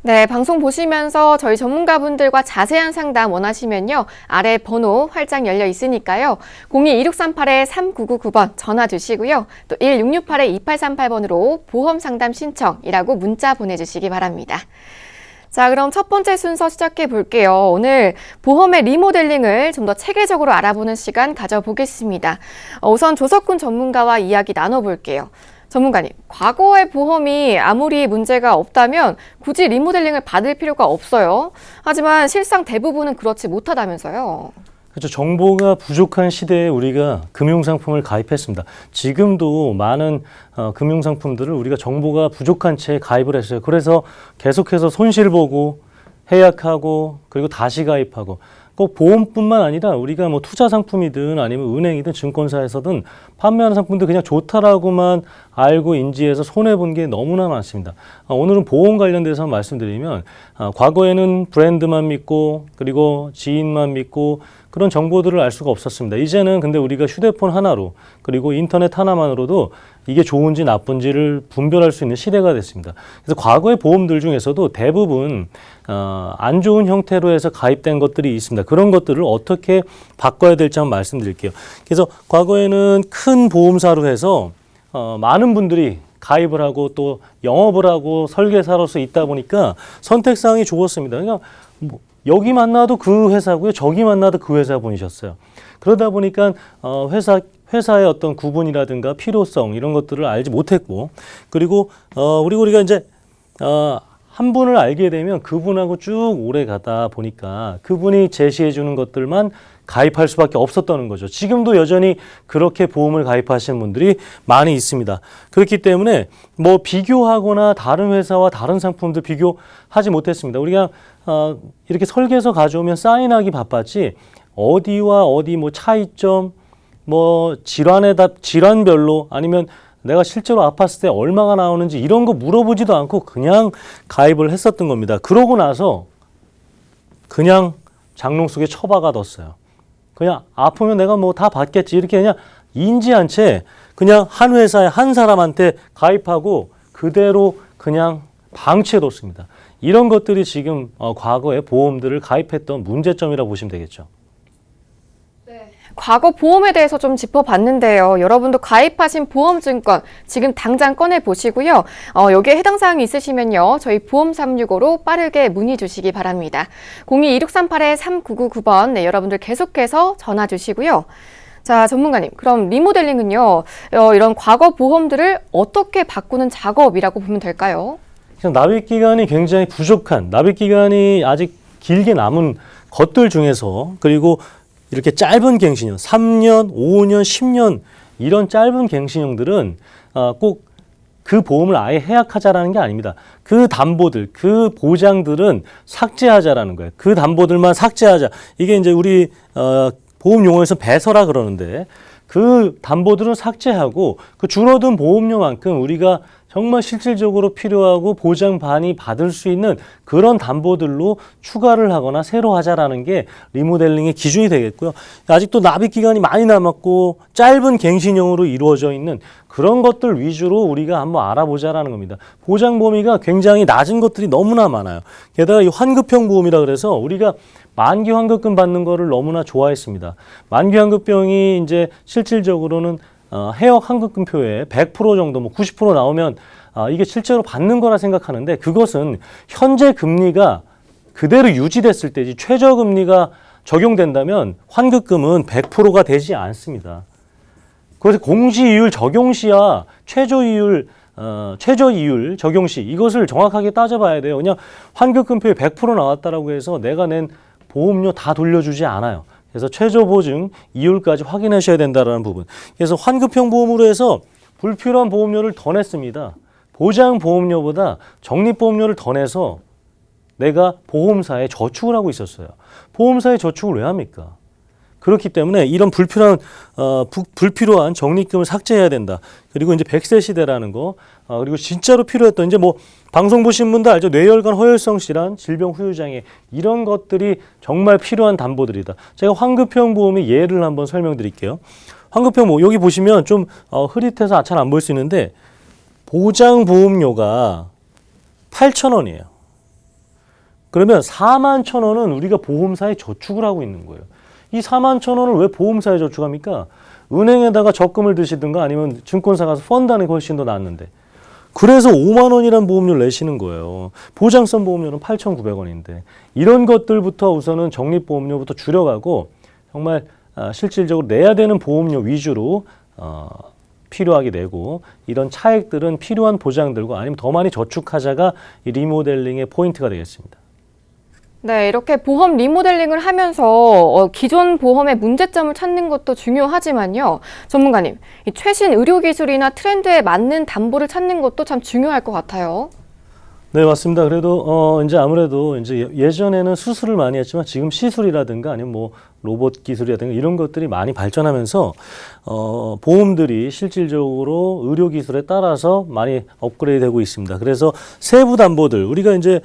네, 방송 보시면서 저희 전문가분들과 자세한 상담 원하시면요. 아래 번호 활짝 열려 있으니까요. 02-2638-3999번 전화 주시고요. 또 1668-2838번으로 보험 상담 신청이라고 문자 보내주시기 바랍니다. 자, 그럼 첫 번째 순서 시작해 볼게요. 오늘 보험의 리모델링을 좀 더 체계적으로 알아보는 시간 가져보겠습니다. 우선 조석훈 전문가와 이야기 나눠볼게요. 전문가님, 과거의 보험이 아무리 문제가 없다면 굳이 리모델링을 받을 필요가 없어요. 하지만 실상 대부분은 그렇지 못하다면서요. 그렇죠. 정보가 부족한 시대에 우리가 금융상품을 가입했습니다. 지금도 많은 금융상품들을 우리가 정보가 부족한 채 가입을 했어요. 그래서 계속해서 손실 보고 해약하고 그리고 다시 가입하고 꼭 보험뿐만 아니라 우리가 뭐 투자 상품이든 아니면 은행이든 증권사에서든 판매하는 상품들 그냥 좋다라고만 알고 인지해서 손해본 게 너무나 많습니다. 오늘은 보험 관련돼서 말씀드리면 과거에는 브랜드만 믿고 그리고 지인만 믿고 그런 정보들을 알 수가 없었습니다. 이제는 근데 우리가 휴대폰 하나로 그리고 인터넷 하나만으로도 이게 좋은지 나쁜지를 분별할 수 있는 시대가 됐습니다. 그래서 과거의 보험들 중에서도 대부분 안 좋은 형태로 해서 가입된 것들이 있습니다. 그런 것들을 어떻게 바꿔야 될지 한번 말씀드릴게요. 그래서 과거에는 큰 보험사로 해서 많은 분들이 가입을 하고 또 영업을 하고 설계사로서 있다 보니까 선택사항이 좋았습니다. 그러니까 여기 만나도 그 회사고요. 저기 만나도 그 회사 분이셨어요. 그러다 보니까 회사의 어떤 구분이라든가 필요성 이런 것들을 알지 못했고 그리고 우리가 이제 한 분을 알게 되면 그분하고 쭉 오래 가다 보니까 그분이 제시해 주는 것들만 가입할 수밖에 없었다는 거죠. 지금도 여전히 그렇게 보험을 가입하시는 분들이 많이 있습니다. 그렇기 때문에 뭐 비교하거나 다른 회사와 다른 상품들 비교하지 못했습니다. 우리가 이렇게 설계서 가져오면 사인하기 바빴지 어디와 어디 뭐 차이점 뭐 질환별로 아니면 내가 실제로 아팠을 때 얼마가 나오는지 이런 거 물어보지도 않고 그냥 가입을 했었던 겁니다. 그러고 나서 그냥 장롱 속에 처박아 뒀어요. 그냥 아프면 내가 뭐 다 받겠지 이렇게 그냥 인지한 채 그냥 한 회사에 한 사람한테 가입하고 그대로 그냥 방치해뒀습니다. 이런 것들이 지금 과거에 보험들을 가입했던 문제점이라고 보시면 되겠죠. 과거 보험에 대해서 좀 짚어봤는데요. 여러분도 가입하신 보험증권 지금 당장 꺼내보시고요. 여기에 해당 사항이 있으시면요. 저희 보험 365로 빠르게 문의 주시기 바랍니다. 02-2638-3999번 네, 여러분들 계속해서 전화 주시고요. 자, 전문가님, 그럼 리모델링은요. 이런 과거 보험들을 어떻게 바꾸는 작업이라고 보면 될까요? 납입기간이 굉장히 부족한, 납입기간이 아직 길게 남은 것들 중에서 그리고 이렇게 짧은 갱신형, 3년, 5년, 10년 이런 짧은 갱신형들은 꼭 그 보험을 아예 해약하자라는 게 아닙니다. 그 담보들, 그 보장들은 삭제하자라는 거예요. 그 담보들만 삭제하자. 이게 이제 우리 보험 용어에서 배서라 그러는데 그 담보들은 삭제하고 그 줄어든 보험료만큼 우리가 정말 실질적으로 필요하고 보장 많이 받을 수 있는 그런 담보들로 추가를 하거나 새로 하자라는 게 리모델링의 기준이 되겠고요. 아직도 납입 기간이 많이 남았고 짧은 갱신형으로 이루어져 있는 그런 것들 위주로 우리가 한번 알아보자라는 겁니다. 보장 범위가 굉장히 낮은 것들이 너무나 많아요. 게다가 이 환급형 보험이라 그래서 우리가 만기 환급금 받는 거를 너무나 좋아했습니다. 만기 환급병이 이제 실질적으로는 해역 환급금표에 100% 정도, 뭐 90% 나오면 이게 실제로 받는 거라 생각하는데 그것은 현재 금리가 그대로 유지됐을 때지 최저금리가 적용된다면 환급금은 100%가 되지 않습니다. 그래서 공시이율 적용 시와 최저이율 적용 시 이것을 정확하게 따져봐야 돼요. 그냥 환급금표에 100% 나왔다라고 해서 내가 낸 보험료 다 돌려주지 않아요. 그래서 최저 보증 이율까지 확인하셔야 된다는 부분. 그래서 환급형 보험으로 해서 불필요한 보험료를 더 냈습니다. 보장 보험료보다 적립보험료를 더 내서 내가 보험사에 저축을 하고 있었어요. 보험사에 저축을 왜 합니까? 그렇기 때문에 이런 불필요한 적립금을 삭제해야 된다. 그리고 이제 100세 시대라는 거, 그리고 진짜로 필요했던 이제 뭐 방송 보신 분도 알죠. 뇌혈관 허혈성 질환, 질병 후유장애 이런 것들이 정말 필요한 담보들이다. 제가 환급형 보험의 예를 한번 설명드릴게요. 환급형 보험 여기 보시면 좀 흐릿해서 잘 안 보일 수 있는데 보장 보험료가 8,000원이에요. 그러면 4만 1,000원은 우리가 보험사에 저축을 하고 있는 거예요. 이 4만 1,000원을 왜 보험사에 저축합니까? 은행에다가 적금을 드시든가 아니면 증권사 가서 펀드 하는 게 훨씬 더 낫는데. 그래서 5만 원이란 보험료를 내시는 거예요. 보장성 보험료는 8,900원인데 이런 것들부터 우선은 적립보험료부터 줄여가고 정말 실질적으로 내야 되는 보험료 위주로 필요하게 내고 이런 차액들은 필요한 보장들과 아니면 더 많이 저축하자가 이 리모델링의 포인트가 되겠습니다. 네, 이렇게 보험 리모델링을 하면서 기존 보험의 문제점을 찾는 것도 중요하지만요. 전문가님, 이 최신 의료 기술이나 트렌드에 맞는 담보를 찾는 것도 참 중요할 것 같아요. 네, 맞습니다. 그래도 이제 아무래도 이제 예전에는 수술을 많이 했지만 지금 시술이라든가 아니면 뭐 로봇 기술이라든가 이런 것들이 많이 발전하면서 보험들이 실질적으로 의료 기술에 따라서 많이 업그레이드되고 있습니다. 그래서 세부 담보들 우리가 이제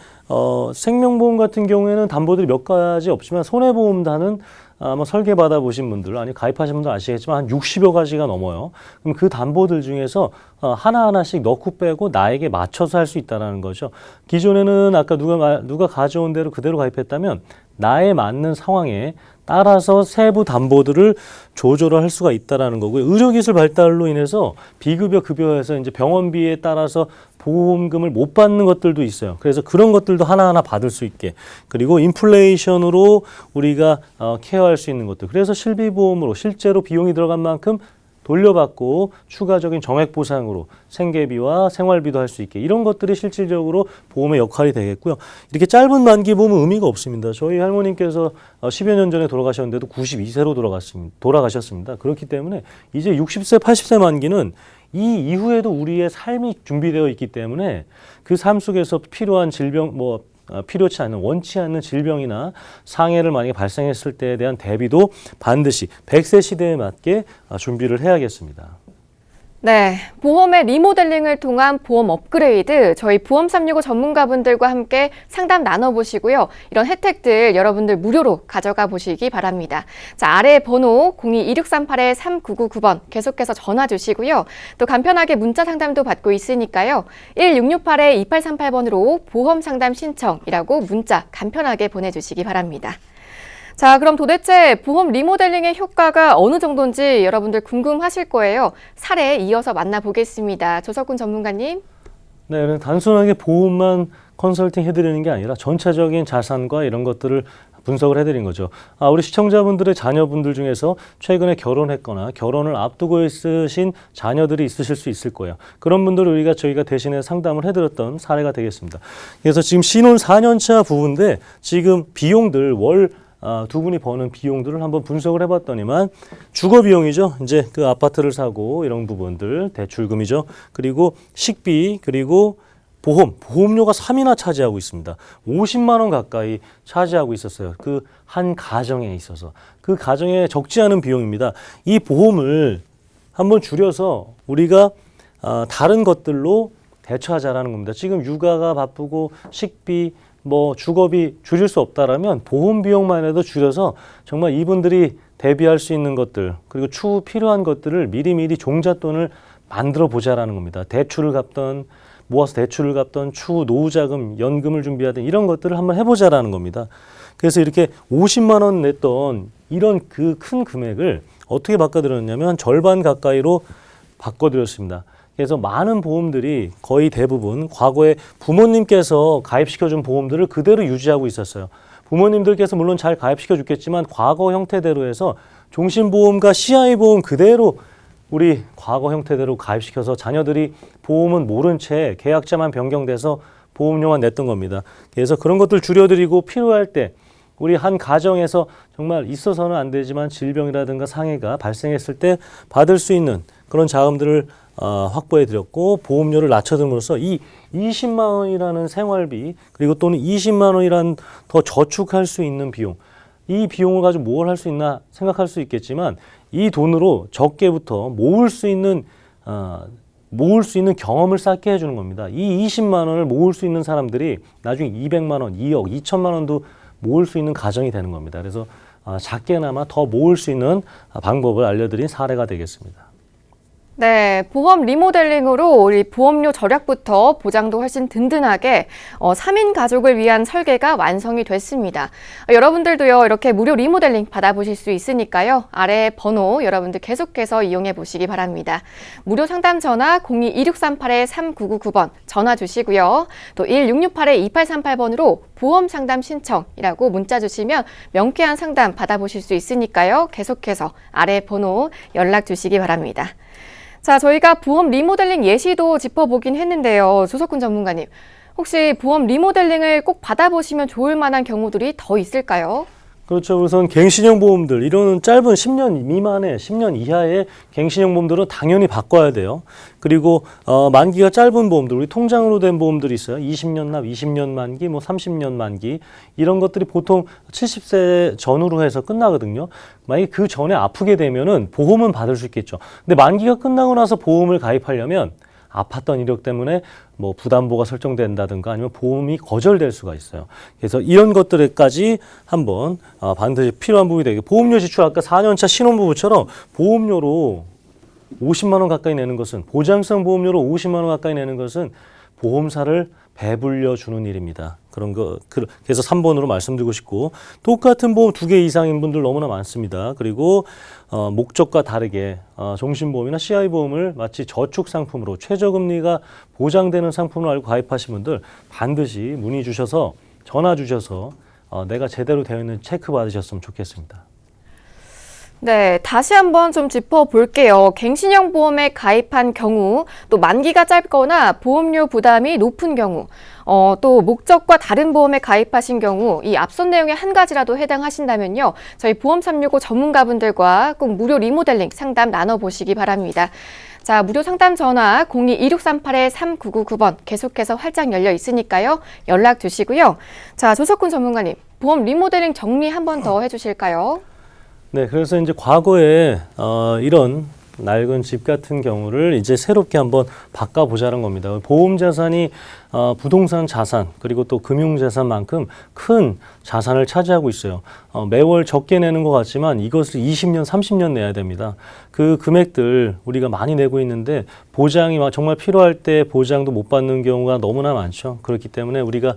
생명보험 같은 경우에는 담보들이 몇 가지 없지만 손해보험단은 아마 설계 받아보신 분들, 아니 가입하신 분들 아시겠지만 한 60여 가지가 넘어요. 그럼 그 담보들 중에서 하나하나씩 넣고 빼고 나에게 맞춰서 할 수 있다는 거죠. 기존에는 아까 누가 가져온 대로 그대로 가입했다면 나에 맞는 상황에 따라서 세부 담보들을 조절을 할 수가 있다는 거고요. 의료기술 발달로 인해서 비급여, 급여에서 이제 병원비에 따라서 보험금을 못 받는 것들도 있어요. 그래서 그런 것들도 하나하나 받을 수 있게. 그리고 인플레이션으로 우리가 케어할 수 있는 것들. 그래서 실비보험으로 실제로 비용이 들어간 만큼 돌려받고 추가적인 정액 보상으로 생계비와 생활비도 할 수 있게 이런 것들이 실질적으로 보험의 역할이 되겠고요. 이렇게 짧은 만기 보험은 의미가 없습니다. 저희 할머님께서 10여 년 전에 돌아가셨는데도 92세로 돌아가셨습니다. 그렇기 때문에 이제 60세, 80세 만기는 이 이후에도 우리의 삶이 준비되어 있기 때문에 그 삶 속에서 필요한 질병, 필요치 않은 원치 않는 질병이나 상해를 만약에 발생했을 때에 대한 대비도 반드시 100세 시대에 맞게 준비를 해야겠습니다. 네, 보험의 리모델링을 통한 보험 업그레이드 저희 보험 365 전문가분들과 함께 상담 나눠보시고요. 이런 혜택들 여러분들 무료로 가져가 보시기 바랍니다. 자, 아래 번호 02-2638-3999번 계속해서 전화 주시고요. 또 간편하게 문자 상담도 받고 있으니까요. 1668-2838번으로 보험 상담 신청이라고 문자 간편하게 보내주시기 바랍니다. 자, 그럼 도대체 보험 리모델링의 효과가 어느 정도인지 여러분들 궁금하실 거예요. 사례 이어서 만나보겠습니다. 조석훈 전문가님. 네, 단순하게 보험만 컨설팅 해드리는 게 아니라 전체적인 자산과 이런 것들을 분석을 해드린 거죠. 우리 시청자분들의 자녀분들 중에서 최근에 결혼했거나 결혼을 앞두고 있으신 자녀들이 있으실 수 있을 거예요. 그런 분들을 저희가 대신에 상담을 해드렸던 사례가 되겠습니다. 그래서 지금 신혼 4년차 부부인데 지금 비용들 두 분이 버는 비용들을 한번 분석을 해봤더니만 주거 비용이죠. 이제 그 아파트를 사고 이런 부분들 대출금이죠. 그리고 식비 그리고 보험료가 3위나 차지하고 있습니다. 50만 원 가까이 차지하고 있었어요. 그 한 가정에 있어서. 그 가정에 적지 않은 비용입니다. 이 보험을 한번 줄여서 우리가 다른 것들로 대처하자라는 겁니다. 지금 육아가 바쁘고 식비 주거비 줄일 수 없다라면 보험 비용만 해도 줄여서 정말 이분들이 대비할 수 있는 것들 그리고 추후 필요한 것들을 미리미리 종잣돈을 만들어 보자라는 겁니다. 모아서 대출을 갚던 추후 노후자금, 연금을 준비하던 이런 것들을 한번 해보자라는 겁니다. 그래서 이렇게 50만 원 냈던 이런 그 큰 금액을 어떻게 바꿔드렸냐면 절반 가까이로 바꿔드렸습니다. 그래서 많은 보험들이 거의 대부분 과거에 부모님께서 가입시켜준 보험들을 그대로 유지하고 있었어요. 부모님들께서 물론 잘 가입시켜 줬겠지만 과거 형태대로 해서 종신보험과 CI보험 그대로 우리 과거 형태대로 가입시켜서 자녀들이 보험은 모른 채 계약자만 변경돼서 보험료만 냈던 겁니다. 그래서 그런 것들 줄여드리고 필요할 때 우리 한 가정에서 정말 있어서는 안 되지만 질병이라든가 상해가 발생했을 때 받을 수 있는 그런 자금들을 확보해드렸고 보험료를 낮춰줌으로써 이 20만 원이라는 생활비 그리고 또는 20만 원이란 더 저축할 수 있는 비용 이 비용을 가지고 뭘 할 수 있나 생각할 수 있겠지만 이 돈으로 적게부터 모을 수 있는 경험을 쌓게 해주는 겁니다. 이 20만 원을 모을 수 있는 사람들이 나중에 200만 원, 2억, 2천만 원도 모을 수 있는 가정이 되는 겁니다. 그래서 작게나마 더 모을 수 있는 방법을 알려드린 사례가 되겠습니다. 네, 보험 리모델링으로 우리 보험료 절약부터 보장도 훨씬 든든하게 3인 가족을 위한 설계가 완성이 됐습니다. 여러분들도요, 이렇게 무료 리모델링 받아보실 수 있으니까요. 아래 번호 여러분들 계속해서 이용해 보시기 바랍니다. 무료 상담 전화 02-2638-3999번 전화 주시고요. 또 1668-2838번으로 보험 상담 신청이라고 문자 주시면 명쾌한 상담 받아보실 수 있으니까요. 계속해서 아래 번호 연락 주시기 바랍니다. 자, 저희가 보험 리모델링 예시도 짚어보긴 했는데요. 조석훈 전문가님, 혹시 보험 리모델링을 꼭 받아보시면 좋을 만한 경우들이 더 있을까요? 그렇죠. 우선 갱신형 보험들, 이런 짧은 10년 미만의, 10년 이하의 갱신형 보험들은 당연히 바꿔야 돼요. 그리고 만기가 짧은 보험들, 우리 통장으로 된 보험들이 있어요. 20년 납, 20년 만기, 30년 만기, 이런 것들이 보통 70세 전후로 해서 끝나거든요. 만약에 그 전에 아프게 되면은 보험은 받을 수 있겠죠. 근데 만기가 끝나고 나서 보험을 가입하려면 아팠던 이력 때문에 부담보가 설정된다든가 아니면 보험이 거절될 수가 있어요. 그래서 이런 것들까지 한번 반드시 필요한 부분이 되게, 보험료 지출 아까 4년차 신혼부부처럼 보험료로 50만 원 가까이 내는 것은, 보장성 보험료로 50만 원 가까이 내는 것은 보험사를 배불려 주는 일입니다. 그래서 3번으로 말씀드리고 싶고, 똑같은 보험 2개 이상인 분들 너무나 많습니다. 그리고 목적과 다르게 종신보험이나 CI보험을 마치 저축 상품으로 최저금리가 보장되는 상품으로 알고 가입하신 분들 반드시 문의 주셔서, 전화 주셔서 내가 제대로 되어 있는 체크 받으셨으면 좋겠습니다. 네, 다시 한번 좀 짚어볼게요. 갱신형 보험에 가입한 경우, 또 만기가 짧거나 보험료 부담이 높은 경우, 또 목적과 다른 보험에 가입하신 경우, 이 앞선 내용에 한 가지라도 해당하신다면요, 저희 보험 365 전문가분들과 꼭 무료 리모델링 상담 나눠보시기 바랍니다. 자, 무료 상담 전화 02-2638-3999번 계속해서 활짝 열려 있으니까요. 연락 주시고요. 자, 조석훈 전문가님, 보험 리모델링 정리 한 번 더 해주실까요? 네, 그래서 이제 과거에 이런 낡은 집 같은 경우를 이제 새롭게 한번 바꿔보자는 겁니다. 보험 자산이 부동산 자산 그리고 또 금융 자산만큼 큰 자산을 차지하고 있어요. 매월 적게 내는 것 같지만 이것을 20년, 30년 내야 됩니다. 그 금액들 우리가 많이 내고 있는데 보장이 정말 필요할 때 보장도 못 받는 경우가 너무나 많죠. 그렇기 때문에 우리가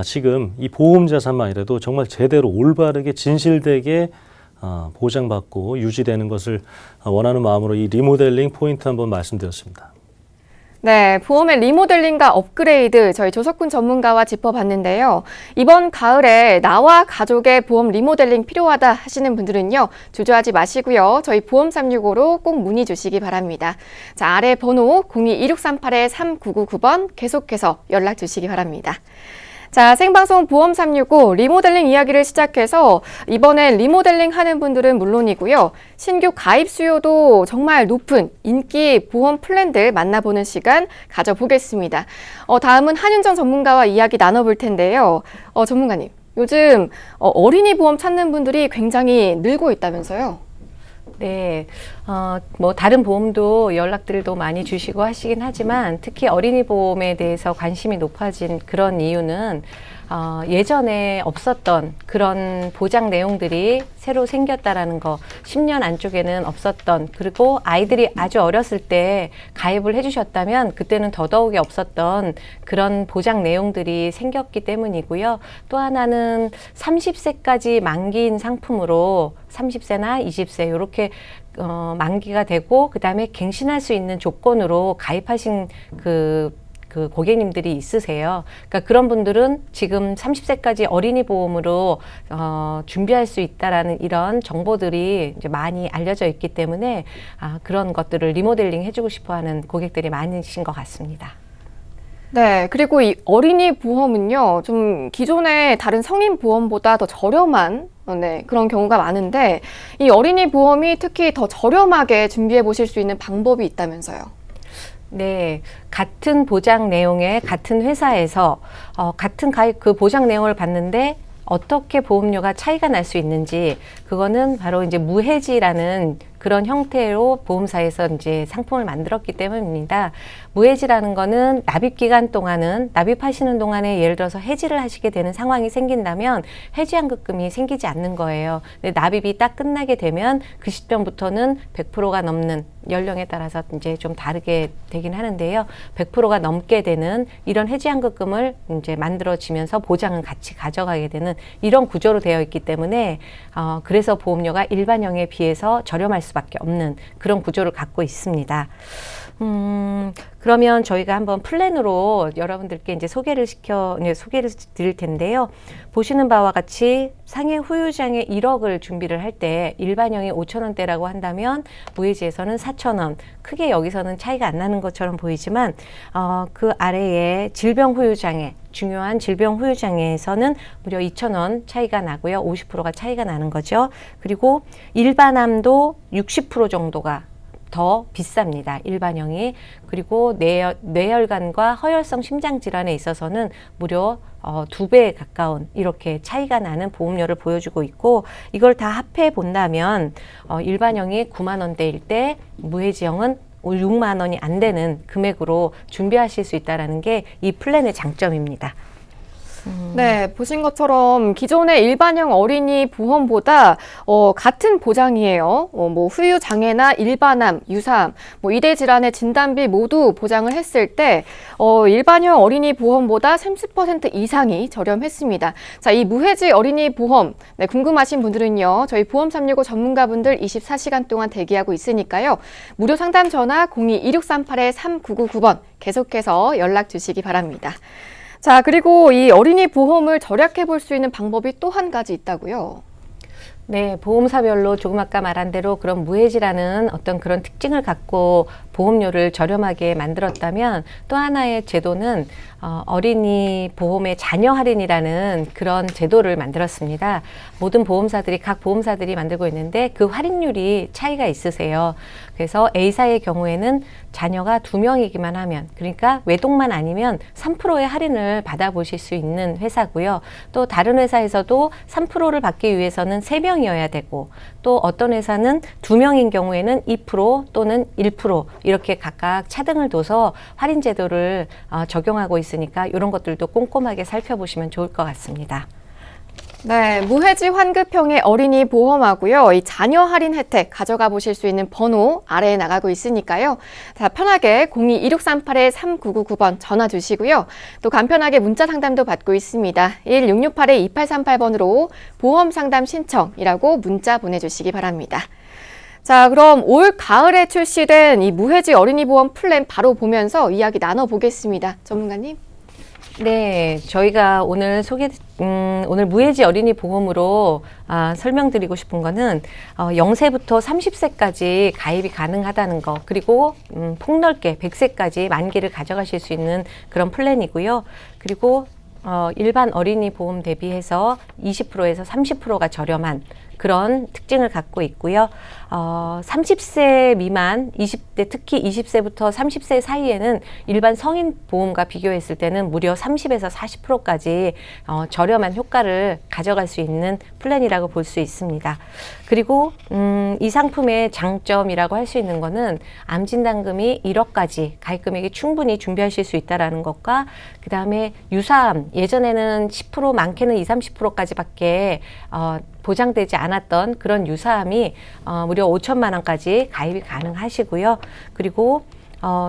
지금 이 보험 자산만이라도 정말 제대로 올바르게 진실되게 보장받고 유지되는 것을 원하는 마음으로 이 리모델링 포인트 한번 말씀드렸습니다. 네, 보험의 리모델링과 업그레이드 저희 조석훈 전문가와 짚어봤는데요. 이번 가을에 나와 가족의 보험 리모델링 필요하다 하시는 분들은요, 주저하지 마시고요. 저희 보험 365로 꼭 문의 주시기 바랍니다. 자, 아래 번호 02-2638-3999번 계속해서 연락 주시기 바랍니다. 자, 생방송 보험 365 리모델링 이야기를 시작해서 이번에 리모델링 하는 분들은 물론이고요. 신규 가입 수요도 정말 높은 인기 보험 플랜들 만나보는 시간 가져보겠습니다. 다음은 한윤정 전문가와 이야기 나눠볼 텐데요. 전문가님, 요즘 어린이 보험 찾는 분들이 굉장히 늘고 있다면서요? 네, 다른 보험도 연락들도 많이 주시고 하시긴 하지만 특히 어린이 보험에 대해서 관심이 높아진 그런 이유는 예전에 없었던 그런 보장 내용들이 새로 생겼다라는 거, 10년 안쪽에는 없었던, 그리고 아이들이 아주 어렸을 때 가입을 해주셨다면 그때는 더더욱이 없었던 그런 보장 내용들이 생겼기 때문이고요. 또 하나는 30세까지 만기인 상품으로 30세나 20세 이렇게 만기가 되고 그다음에 갱신할 수 있는 조건으로 가입하신 그 고객님들이 있으세요. 그러니까 그런 분들은 지금 30세까지 어린이 보험으로 준비할 수 있다라는 이런 정보들이 이제 많이 알려져 있기 때문에 그런 것들을 리모델링 해주고 싶어하는 고객들이 많으신 것 같습니다. 네, 그리고 이 어린이 보험은요, 좀 기존의 다른 성인 보험보다 더 저렴한 그런 경우가 많은데, 이 어린이 보험이 특히 더 저렴하게 준비해 보실 수 있는 방법이 있다면서요? 네, 같은 보장 내용의 같은 회사에서 같은 가입 그 보장 내용을 받는데 어떻게 보험료가 차이가 날 수 있는지, 그거는 바로 이제 무해지라는 그런 형태로 보험사에서 이제 상품을 만들었기 때문입니다. 무해지라는 거는 납입 기간 동안은 납입하시는 동안에 예를 들어서 해지를 하시게 되는 상황이 생긴다면 해지환급금이 생기지 않는 거예요. 근데 납입이 딱 끝나게 되면 그 시점부터는 100%가 넘는, 연령에 따라서 이제 좀 다르게 되긴 하는데요. 100%가 넘게 되는 이런 해지환급금을 이제 만들어지면서 보장은 같이 가져가게 되는 이런 구조로 되어 있기 때문에 그래서 보험료가 일반형에 비해서 저렴할 수밖에 없는 그런 구조를 갖고 있습니다. 그러면 저희가 한번 플랜으로 여러분들께 이제 소개를 드릴 텐데요. 보시는 바와 같이 상해 후유장애 1억을 준비를 할 때 일반형이 5,000원대라고 한다면 무해지에서는 4,000원. 크게 여기서는 차이가 안 나는 것처럼 보이지만 그 아래에 질병 후유장애, 중요한 질병 후유장애에서는 무려 2,000원 차이가 나고요. 50%가 차이가 나는 거죠. 그리고 일반암도 60% 정도가 더 비쌉니다. 일반형이. 그리고 뇌혈관과 허혈성 심장질환에 있어서는 무려 2배에 가까운 이렇게 차이가 나는 보험료를 보여주고 있고, 이걸 다 합해 본다면 일반형이 9만 원대일 때 무해지형은 6만 원이 안 되는 금액으로 준비하실 수 있다는 게 이 플랜의 장점입니다. 네, 보신 것처럼 기존의 일반형 어린이 보험보다 같은 보장이에요. 뭐 후유 장애나 일반암, 유사암, 뭐 이대 질환의 진단비 모두 보장을 했을 때 일반형 어린이 보험보다 30% 이상이 저렴했습니다. 자, 이 무해지 어린이 보험 궁금하신 분들은요, 저희 보험 365 전문가분들 24시간 동안 대기하고 있으니까요. 무료 상담 전화 02-2638-3999번 계속해서 연락 주시기 바랍니다. 자, 그리고 이 어린이 보험을 절약해 볼 수 있는 방법이 또 한 가지 있다고요. 네, 보험사별로 조금 아까 말한 대로 그런 무해지라는 어떤 그런 특징을 갖고 보험료를 저렴하게 만들었다면, 또 하나의 제도는 어린이 보험의 자녀 할인이라는 그런 제도를 만들었습니다. 모든 보험사들이, 각 보험사들이 만들고 있는데 그 할인율이 차이가 있으세요. 그래서 A사의 경우에는 자녀가 2명이기만 하면, 그러니까 외동만 아니면 3%의 할인을 받아보실 수 있는 회사고요. 또 다른 회사에서도 3%를 받기 위해서는 3명이어야 되고, 또 어떤 회사는 2명인 경우에는 2% 또는 1% 이렇게 각각 차등을 둬서 할인 제도를 적용하고 있으니까 이런 것들도 꼼꼼하게 살펴보시면 좋을 것 같습니다. 네, 무해지 환급형의 어린이 보험하고요. 이 자녀 할인 혜택 가져가 보실 수 있는 번호 아래에 나가고 있으니까요. 자, 편하게 02-2638-3999번 전화 주시고요. 또 간편하게 문자 상담도 받고 있습니다. 1668-2838번으로 보험 상담 신청이라고 문자 보내주시기 바랍니다. 자, 그럼 올 가을에 출시된 이 무해지 어린이 보험 플랜 바로 보면서 이야기 나눠보겠습니다. 전문가님. 네, 저희가 오늘 오늘 무해지 어린이 보험으로 설명드리고 싶은 거는 0세부터 30세까지 가입이 가능하다는 거, 그리고 폭넓게 100세까지 만기를 가져가실 수 있는 그런 플랜이고요. 그리고 일반 어린이 보험 대비해서 20%에서 30%가 저렴한 그런 특징을 갖고 있고요. 30세 미만, 20대, 특히 20세부터 30세 사이에는 일반 성인 보험과 비교했을 때는 무려 30에서 40%까지 저렴한 효과를 가져갈 수 있는 플랜이라고 볼 수 있습니다. 그리고 이 상품의 장점이라고 할 수 있는 거는 암진단금이 1억까지 가입 금액이 충분히 준비하실 수 있다는 것과, 그 다음에 유사암, 예전에는 10% 많게는 20-30%까지밖에 보장되지 않았던 그런 유사암이 무려 5천만 원까지 가입이 가능하시고요. 그리고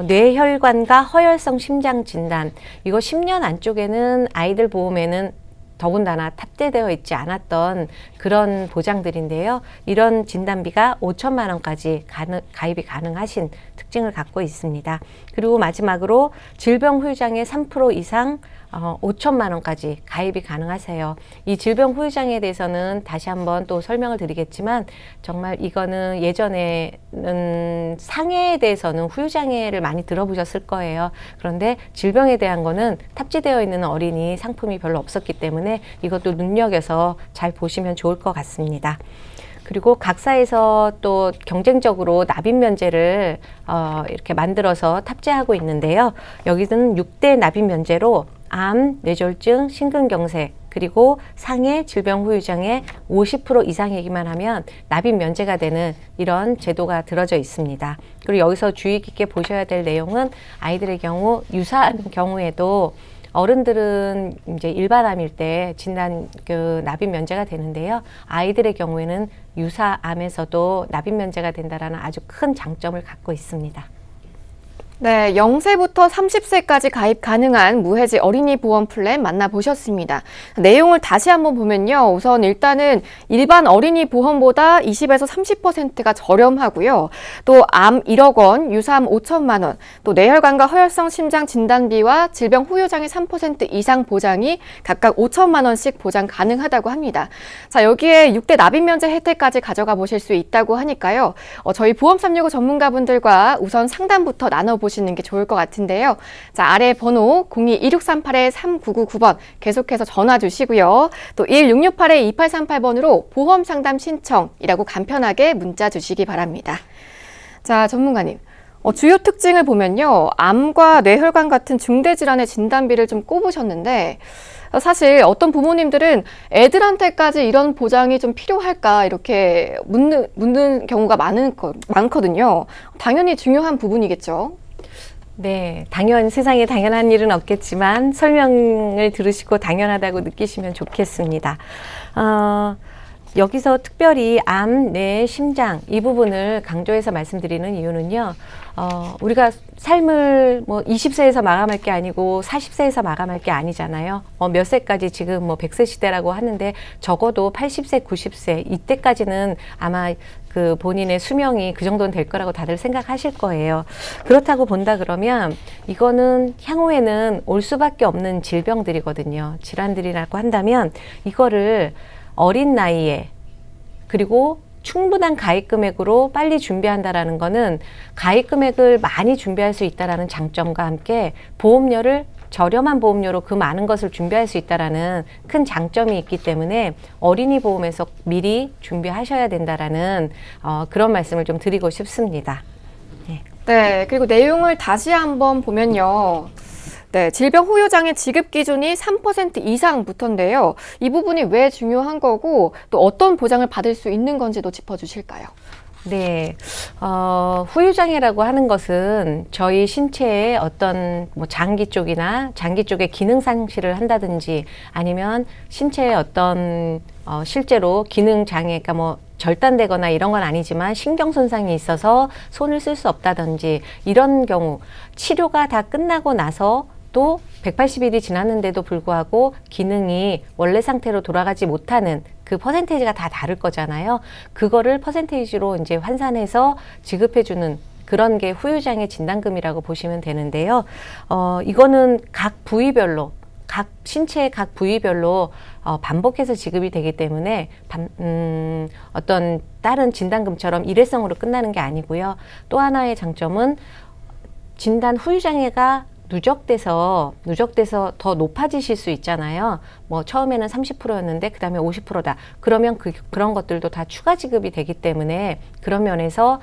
뇌혈관과 허혈성 심장 진단, 이거 10년 안쪽에는 아이들 보험에는 더군다나 탑재되어 있지 않았던 그런 보장들인데요. 이런 진단비가 5천만 원까지 가입이 가능하신 특징을 갖고 있습니다. 그리고 마지막으로 질병 후유장애 3% 이상 5천만 원까지 가입이 가능하세요. 이 질병 후유장애에 대해서는 다시 한번 또 설명을 드리겠지만, 정말 이거는 예전에는 상해에 대해서는 후유장애를 많이 들어보셨을 거예요. 그런데 질병에 대한 거는 탑재되어 있는 어린이 상품이 별로 없었기 때문에 이것도 눈여겨서 잘 보시면 좋을 것 같습니다. 그리고 각사에서 또 경쟁적으로 납입 면제를 이렇게 만들어서 탑재하고 있는데요. 여기는 6대 납입 면제로 암, 뇌졸중, 심근경색, 그리고 상해, 질병 후유장애 50% 이상이기만 하면 납입 면제가 되는 이런 제도가 들어져 있습니다. 그리고 여기서 주의 깊게 보셔야 될 내용은 아이들의 경우 유사한 경우에도 어른들은 이제 일반암일 때 진단 납입 면제가 되는데요. 아이들의 경우에는 유사암에서도 납입 면제가 된다라는 아주 큰 장점을 갖고 있습니다. 네, 0세부터 30세까지 가입 가능한 무해지 어린이 보험 플랜 만나보셨습니다. 내용을 다시 한번 보면요. 우선 일단은 일반 어린이 보험보다 20에서 30%가 저렴하고요. 또 암 1억 원, 유사암 5천만 원, 또 뇌혈관과 허혈성 심장 진단비와 질병 후유장애 3% 이상 보장이 각각 5천만 원씩 보장 가능하다고 합니다. 자, 여기에 6대 납입 면제 혜택까지 가져가 보실 수 있다고 하니까요. 저희 보험 365 전문가분들과 우선 상담부터 나눠보시는 게 좋을 것 같은데요. 자, 아래 번호 02-2638-3999번 계속해서 전화 주시고요. 또 1668-2838번으로 보험 상담 신청이라고 간편하게 문자 주시기 바랍니다. 자, 전문가님. 주요 특징을 보면요. 암과 뇌혈관 같은 중대 질환의 진단비를 좀 꼽으셨는데 사실 어떤 부모님들은 애들한테까지 이런 보장이 좀 필요할까 이렇게 묻는 경우가 많거든요. 당연히 중요한 부분이겠죠. 네, 세상에 당연한 일은 없겠지만 설명을 들으시고 당연하다고 느끼시면 좋겠습니다. 여기서 특별히 암, 뇌, 심장 이 부분을 강조해서 말씀드리는 이유는요. 우리가 삶을 뭐 20세에서 마감할 게 아니고 40세에서 마감할 게 아니잖아요. 몇 세까지 지금 뭐 100세 시대라고 하는데 적어도 80세, 90세 이때까지는 아마 그 본인의 수명이 그 정도는 될 거라고 다들 생각하실 거예요. 그렇다고 본다 그러면 이거는 향후에는 올 수밖에 없는 질병들이거든요. 질환들이라고 한다면 이거를 어린 나이에 그리고 충분한 가입 금액으로 빨리 준비한다라는 거는 가입 금액을 많이 준비할 수 있다라는 장점과 함께 보험료를 저렴한 보험료로 그 많은 것을 준비할 수 있다라는 큰 장점이 있기 때문에 어린이 보험에서 미리 준비하셔야 된다라는 그런 말씀을 좀 드리고 싶습니다. 네, 그리고 내용을 다시 한번 보면요. 네, 질병 후유장애 지급 기준이 3% 이상부터인데요. 이 부분이 왜 중요한 거고 또 어떤 보장을 받을 수 있는 건지도 짚어주실까요? 네, 후유장애라고 하는 것은 저희 신체의 어떤 뭐 장기 쪽의 기능 상실을 한다든지 아니면 신체의 어떤 실제로 기능 장애, 그러니까 뭐 절단되거나 이런 건 아니지만 신경 손상이 있어서 손을 쓸 수 없다든지 이런 경우 치료가 다 끝나고 나서 또 180일이 지났는데도 불구하고 기능이 원래 상태로 돌아가지 못하는 그 퍼센테이지가 다 다를 거잖아요. 그거를 퍼센테이지로 이제 환산해서 지급해주는 그런 게 후유장애 진단금이라고 보시면 되는데요. 이거는 각 부위별로 신체의 각 부위별로 반복해서 지급이 되기 때문에 어떤 다른 진단금처럼 일회성으로 끝나는 게 아니고요. 또 하나의 장점은 진단 후유장애가 누적돼서 더 높아지실 수 있잖아요. 뭐 처음에는 30%였는데 그 다음에 50%다. 그러면 그런 것들도 다 추가 지급이 되기 때문에 그런 면에서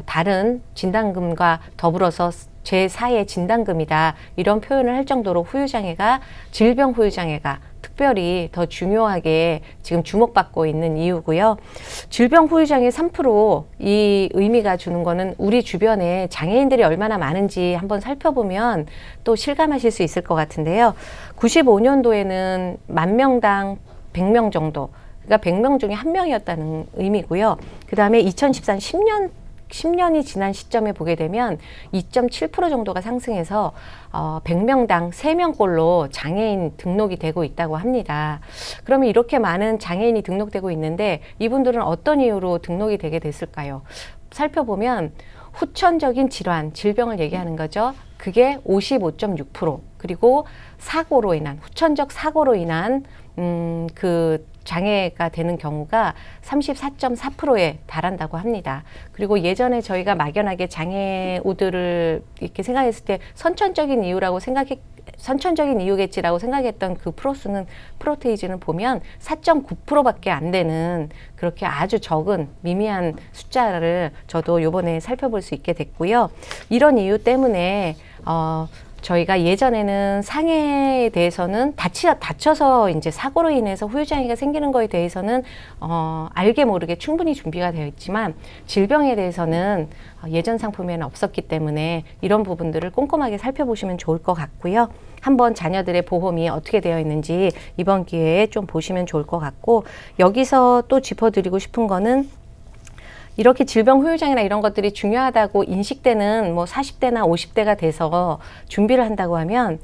다른 진단금과 더불어서 제4의 진단금이다. 이런 표현을 할 정도로 질병 후유장애가 특별히 더 중요하게 지금 주목받고 있는 이유고요. 질병 후유장애 3% 이 의미가 주는 거는 우리 주변에 장애인들이 얼마나 많은지 한번 살펴보면 또 실감하실 수 있을 것 같은데요. 95년도에는 10,000명당 100명 정도, 그러니까 100명 중에 1명이었다는 의미고요. 그 다음에 2014년 10년이 지난 시점에 보게 되면 2.7% 정도가 상승해서 100명당 3명꼴로 장애인 등록이 되고 있다고 합니다. 그러면 이렇게 많은 장애인이 등록되고 있는데 이분들은 어떤 이유로 등록이 되게 됐을까요? 살펴보면 후천적인 질병을 얘기하는 거죠. 그게 55.6%, 그리고 후천적 사고로 인한 그 장애가 되는 경우가 34.4%에 달한다고 합니다. 그리고 예전에 저희가 막연하게 장애우들을 이렇게 생각했을 때 선천적인 이유겠지라고 생각했던 그 프로테이즈는 보면 4.9%밖에 안 되는 그렇게 아주 적은 미미한 숫자를 저도 요번에 살펴볼 수 있게 됐고요. 이런 이유 때문에 저희가 예전에는 상해에 대해서는 다쳐서 이제 사고로 인해서 후유장애가 생기는 거에 대해서는 알게 모르게 충분히 준비가 되어 있지만 질병에 대해서는 예전 상품에는 없었기 때문에 이런 부분들을 꼼꼼하게 살펴보시면 좋을 것 같고요. 한번 자녀들의 보험이 어떻게 되어 있는지 이번 기회에 좀 보시면 좋을 것 같고, 여기서 또 짚어드리고 싶은 거는 이렇게 질병 후유장애나 이런 것들이 중요하다고 인식되는 뭐 40대나 50대가 돼서 준비를 한다고 하면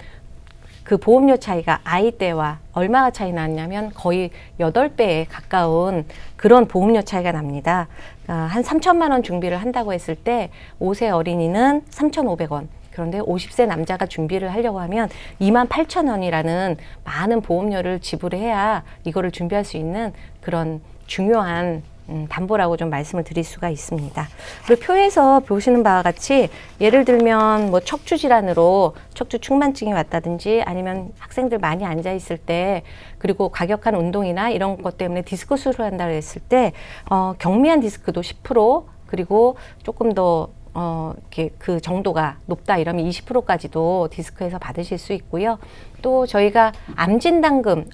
그 보험료 차이가 아이 때와 얼마가 차이 나냐면 거의 8배에 가까운 그런 보험료 차이가 납니다. 한 3천만 원 준비를 한다고 했을 때 5세 어린이는 3,500원. 그런데 50세 남자가 준비를 하려고 하면 28,000원이라는 많은 보험료를 지불해야 이거를 준비할 수 있는 그런 중요한 담보라고 좀 말씀을 드릴 수가 있습니다. 그리고 표에서 보시는 바와 같이 예를 들면 뭐 척추 질환으로 척추 측만증이 왔다든지 아니면 학생들 많이 앉아 있을 때 그리고 과격한 운동이나 이런 것 때문에 디스크 수술을 한다고 했을 때 경미한 디스크도 10% 그리고 조금 더 이렇게 그 정도가 높다 이러면 20%까지도 디스크에서 받으실 수 있고요. 또 저희가 암 진단금,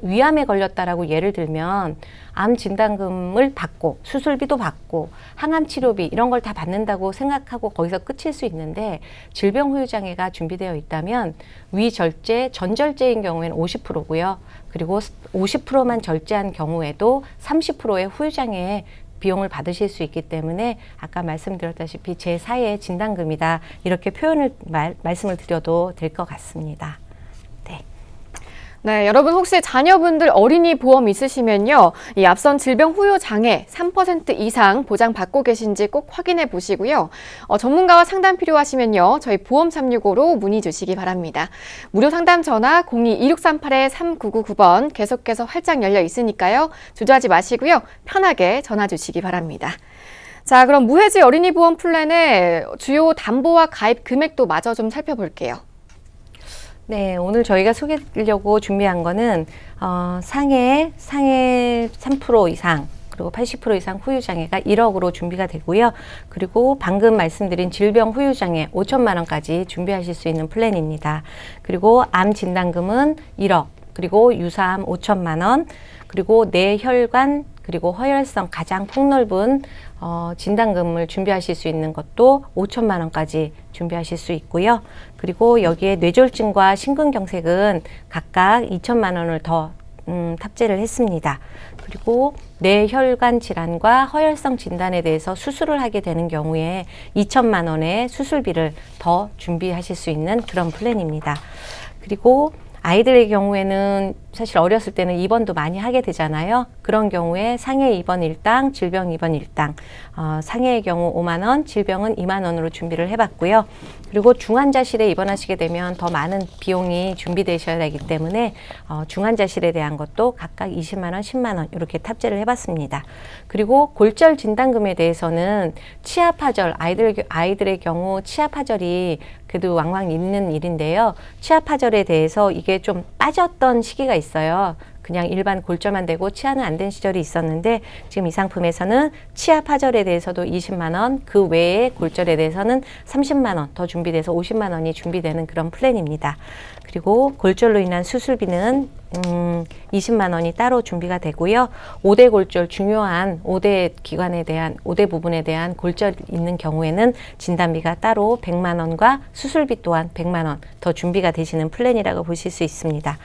위암에 걸렸다라고 예를 들면 암 진단금을 받고 수술비도 받고 항암 치료비 이런 걸 다 받는다고 생각하고 거기서 끝일 수 있는데, 질병 후유 장애가 준비되어 있다면 위절제, 전절제인 경우에는 50%고요. 그리고 50%만 절제한 경우에도 30%의 후유 장애 비용을 받으실 수 있기 때문에 아까 말씀드렸다시피 제4의 진단금이다 이렇게 표현을 말씀을 드려도 될 것 같습니다. 네, 여러분 혹시 자녀분들 어린이 보험 있으시면요, 이 앞선 질병 후유 장애 3% 이상 보장 받고 계신지 꼭 확인해 보시고요. 전문가와 상담 필요하시면요, 저희 보험 365로 문의 주시기 바랍니다. 무료 상담 전화 02-2638-3999번 계속해서 활짝 열려 있으니까요, 주저하지 마시고요, 편하게 전화 주시기 바랍니다. 자, 그럼 무해지 어린이 보험 플랜의 주요 담보와 가입 금액도 마저 좀 살펴볼게요. 네, 오늘 저희가 소개해드리려고 준비한 거는 상해 3% 이상 그리고 80% 이상 후유장애가 1억으로 준비가 되고요. 그리고 방금 말씀드린 질병 후유장애 5천만 원까지 준비하실 수 있는 플랜입니다. 그리고 암 진단금은 1억, 그리고 유사암 5천만 원, 그리고 뇌혈관 그리고 허혈성 가장 폭넓은 진단금을 준비하실 수 있는 것도 5천만 원까지 준비하실 수 있고요. 그리고 여기에 뇌졸중과 심근경색은 각각 2천만 원을 더 탑재를 했습니다. 그리고 뇌혈관 질환과 허혈성 진단에 대해서 수술을 하게 되는 경우에 2천만 원의 수술비를 더 준비하실 수 있는 그런 플랜입니다. 그리고 아이들의 경우에는 사실 어렸을 때는 입원도 많이 하게 되잖아요. 그런 경우에 상해 입원 1당, 질병 입원 1당, 상해의 경우 5만 원, 질병은 2만 원으로 준비를 해봤고요. 그리고 중환자실에 입원하시게 되면 더 많은 비용이 준비되셔야 되기 때문에 중환자실에 대한 것도 각각 20만 원, 10만 원 이렇게 탑재를 해봤습니다. 그리고 골절 진단금에 대해서는 치아파절, 아이들의 경우 치아파절이 그래도 왕왕 있는 일인데요. 치아파절에 대해서 이게 좀 빠졌던 시기가 있어요. 그냥 일반 골절만 되고 치아는 안 된 시절이 있었는데 지금 이 상품에서는 치아 파절에 대해서도 20만 원, 그 외에 골절에 대해서는 30만 원 더 준비돼서 50만 원이 준비되는 그런 플랜입니다. 그리고 골절로 인한 수술비는 20만 원이 따로 준비가 되고요. 5대 골절 중요한 5대 기관에 대한 5대 부분에 대한 골절 있는 경우에는 진단비가 따로 100만 원과 수술비 또한 100만 원 더 준비가 되시는 플랜이라고 보실 수 있습니다.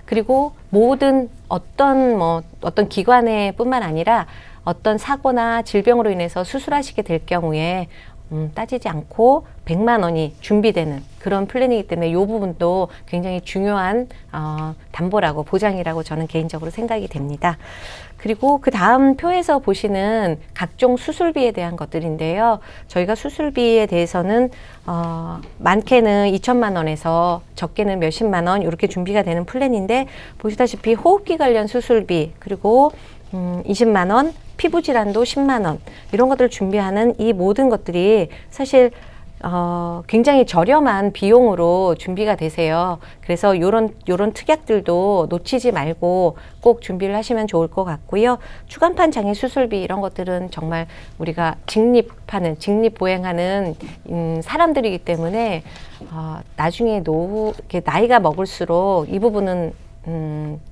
그리고 모든 어떤 기관에 뿐만 아니라 어떤 사고나 질병으로 인해서 수술하시게 될 경우에 따지지 않고 100만 원이 준비되는 그런 플랜이기 때문에 이 부분도 굉장히 중요한 담보라고 보장이라고 저는 개인적으로 생각이 됩니다. 그리고 그 다음 표에서 보시는 각종 수술비에 대한 것들인데요. 저희가 수술비에 대해서는 많게는 2천만 원에서 적게는 몇십만 원 이렇게 준비가 되는 플랜인데, 보시다시피 호흡기 관련 수술비 그리고 20만 원, 피부질환도 10만 원 이런 것들을 준비하는 이 모든 것들이 사실 굉장히 저렴한 비용으로 준비가 되세요. 그래서 요런 특약들도 놓치지 말고 꼭 준비를 하시면 좋을 것 같고요. 추간판 장애 수술비 이런 것들은 정말 우리가 직립보행하는 사람들이기 때문에 나중에 이렇게 나이가 먹을수록 이 부분은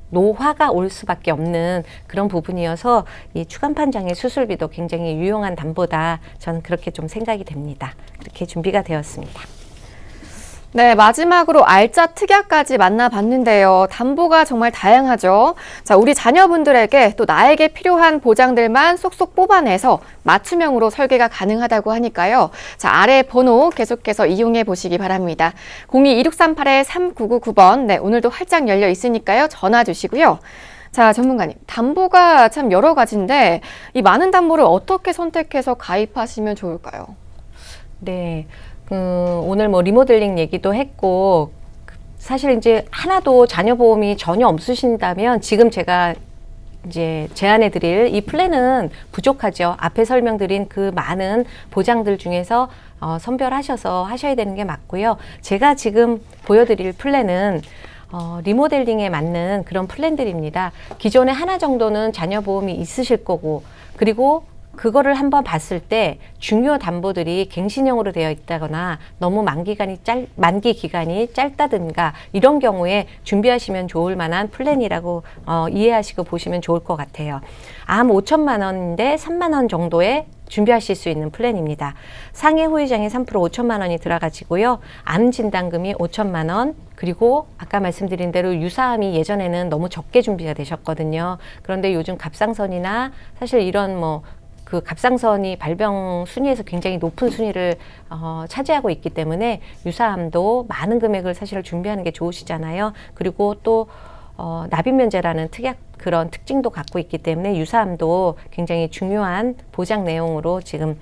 노화가 올 수밖에 없는 그런 부분이어서 이 추간판 장애 수술비도 굉장히 유용한 담보다 저는 그렇게 좀 생각이 됩니다. 그렇게 준비가 되었습니다. 네, 마지막으로 알짜 특약까지 만나봤는데요. 담보가 정말 다양하죠. 자, 우리 자녀분들에게 또 나에게 필요한 보장들만 쏙쏙 뽑아내서 맞춤형으로 설계가 가능하다고 하니까요. 자, 아래 번호 계속해서 이용해 보시기 바랍니다. 02-2638-3999번. 네, 오늘도 활짝 열려 있으니까요. 전화 주시고요. 자, 전문가님, 담보가 참 여러 가지인데 이 많은 담보를 어떻게 선택해서 가입하시면 좋을까요? 네. 오늘 뭐 리모델링 얘기도 했고, 사실 이제 하나도 자녀 보험이 전혀 없으신다면 지금 제가 이제 제안해 드릴 이 플랜은 부족하죠. 앞에 설명드린 그 많은 보장들 중에서 선별하셔서 하셔야 되는 게 맞고요. 제가 지금 보여드릴 플랜은 리모델링에 맞는 그런 플랜들입니다. 기존에 하나 정도는 자녀 보험이 있으실 거고, 그리고 그거를 한번 봤을 때 중요 담보들이 갱신형으로 되어 있다거나 너무 만기 기간이 짧다든가 이런 경우에 준비하시면 좋을 만한 플랜이라고 이해하시고 보시면 좋을 것 같아요. 암 5천만 원인데 3만 원 정도에 준비하실 수 있는 플랜입니다. 상해 후유장애 3% 5천만 원이 들어가지고요. 암 진단금이 5천만 원, 그리고 아까 말씀드린 대로 유사암이 예전에는 너무 적게 준비가 되셨거든요. 그런데 요즘 갑상선이나 사실 이런 그 갑상선이 발병 순위에서 굉장히 높은 순위를 차지하고 있기 때문에 유사암도 많은 금액을 사실 준비하는 게 좋으시잖아요. 그리고 또 납입면제라는 그런 특징도 갖고 있기 때문에 유사암도 굉장히 중요한 보장 내용으로 지금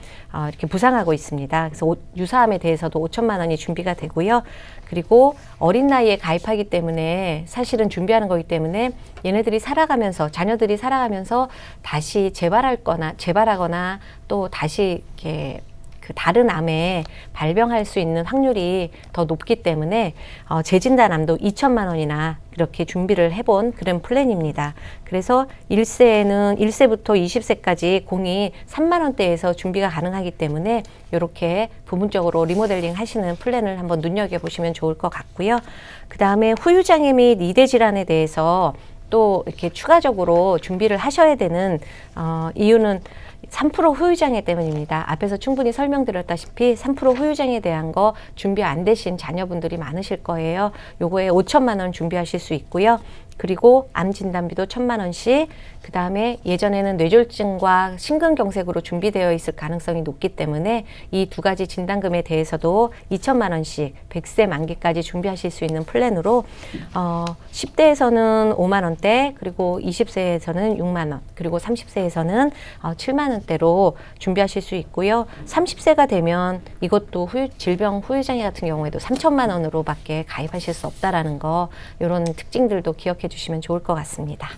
이렇게 부상하고 있습니다. 그래서 유사암에 대해서도 5천만 원이 준비가 되고요. 그리고 어린 나이에 가입하기 때문에 사실은 준비하는 거기 때문에 얘네들이 자녀들이 살아가면서 다시 재발하거나 또 다시 이렇게 그 다른 암에 발병할 수 있는 확률이 더 높기 때문에 재진단암도 2천만 원이나 이렇게 준비를 해본 그런 플랜입니다. 그래서 1세부터 20세까지 공이 3만 원대에서 준비가 가능하기 때문에 이렇게 부분적으로 리모델링 하시는 플랜을 한번 눈여겨보시면 좋을 것 같고요. 그 다음에 후유장애 및 이대 질환에 대해서 또 이렇게 추가적으로 준비를 하셔야 되는 이유는 3% 후유장애 때문입니다. 앞에서 충분히 설명드렸다시피 3% 후유장애에 대한 거 준비 안 되신 자녀분들이 많으실 거예요. 요거에 5천만 원 준비하실 수 있고요. 그리고 암 진단비도 1,000만 원씩, 그 다음에 예전에는 뇌졸중과 심근경색으로 준비되어 있을 가능성이 높기 때문에 이 두 가지 진단금에 대해서도 2천만 원씩 100세 만기까지 준비하실 수 있는 플랜으로 10대에서는 5만 원대, 그리고 20세에서는 6만 원, 그리고 30세에서는 7만 원대로 준비하실 수 있고요. 30세가 되면 이것도 질병 후유장애 같은 경우에도 3천만 원으로밖에 가입하실 수 없다라는 거, 이런 특징들도 기억해 주시면 좋을 것 같습니다.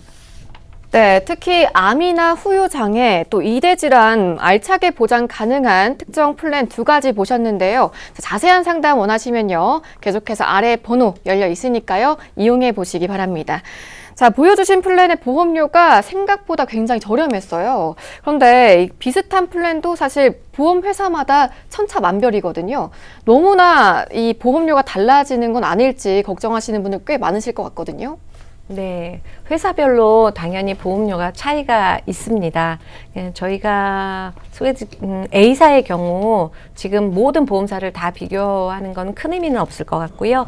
네, 특히 암이나 후유장애, 또 이대질환 알차게 보장 가능한 특정 플랜 두 가지 보셨는데요. 자세한 상담 원하시면요. 계속해서 아래 번호 열려 있으니까요. 이용해 보시기 바랍니다. 자, 보여주신 플랜의 보험료가 생각보다 굉장히 저렴했어요. 그런데 비슷한 플랜도 사실 보험회사마다 천차만별이거든요. 너무나 이 보험료가 달라지는 건 아닐지 걱정하시는 분들 꽤 많으실 것 같거든요. 네, 회사별로 당연히 보험료가 차이가 있습니다. 저희가 A사의 경우 지금 모든 보험사를 다 비교하는 건 큰 의미는 없을 것 같고요.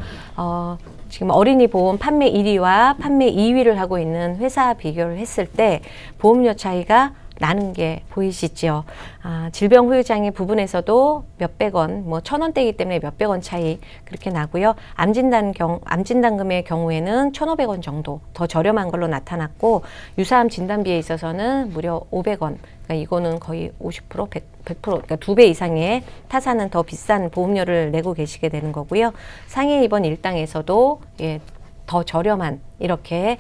지금 어린이 보험 판매 1위와 판매 2위를 하고 있는 회사 비교를 했을 때 보험료 차이가 나는 게 보이시죠? 질병 후유장애 부분에서도 몇백 원, 1,000원대이기 때문에 몇백 원 차이 그렇게 나고요. 암진단금의 경우에는 1,500원 정도 더 저렴한 걸로 나타났고, 유사암 진단비에 있어서는 무려 500원. 그러니까 이거는 거의 50%, 100%, 그러니까 2배 이상의 타사는 더 비싼 보험료를 내고 계시게 되는 거고요. 상해 입원 1당에서도 더 저렴한 이렇게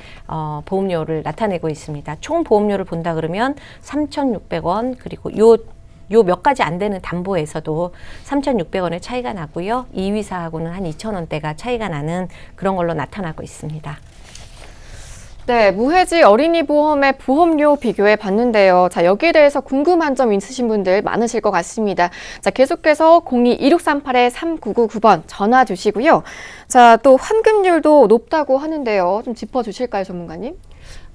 보험료를 나타내고 있습니다. 총 보험료를 본다 그러면 3,600원, 그리고 요 요 몇 가지 안 되는 담보에서도 3,600원의 차이가 나고요. 2위사하고는 한 2,000원대가 차이가 나는 그런 걸로 나타나고 있습니다. 네, 무해지 어린이 보험의 보험료 비교해 봤는데요. 자, 여기에 대해서 궁금한 점 있으신 분들 많으실 것 같습니다. 자, 계속해서 02-1638-3999번 전화 주시고요. 자, 또 환급률도 높다고 하는데요. 좀 짚어주실까요, 전문가님?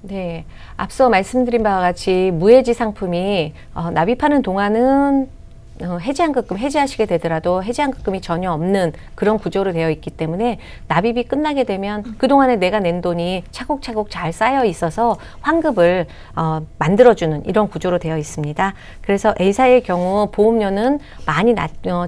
네, 앞서 말씀드린 바와 같이 무해지 상품이 납입하는 동안은 해지환급금 해지하시게 되더라도 해지환급금이 전혀 없는 그런 구조로 되어 있기 때문에 납입이 끝나게 되면 그동안에 내가 낸 돈이 차곡차곡 잘 쌓여 있어서 환급을 만들어주는 이런 구조로 되어 있습니다. 그래서 A사의 경우 보험료는 많이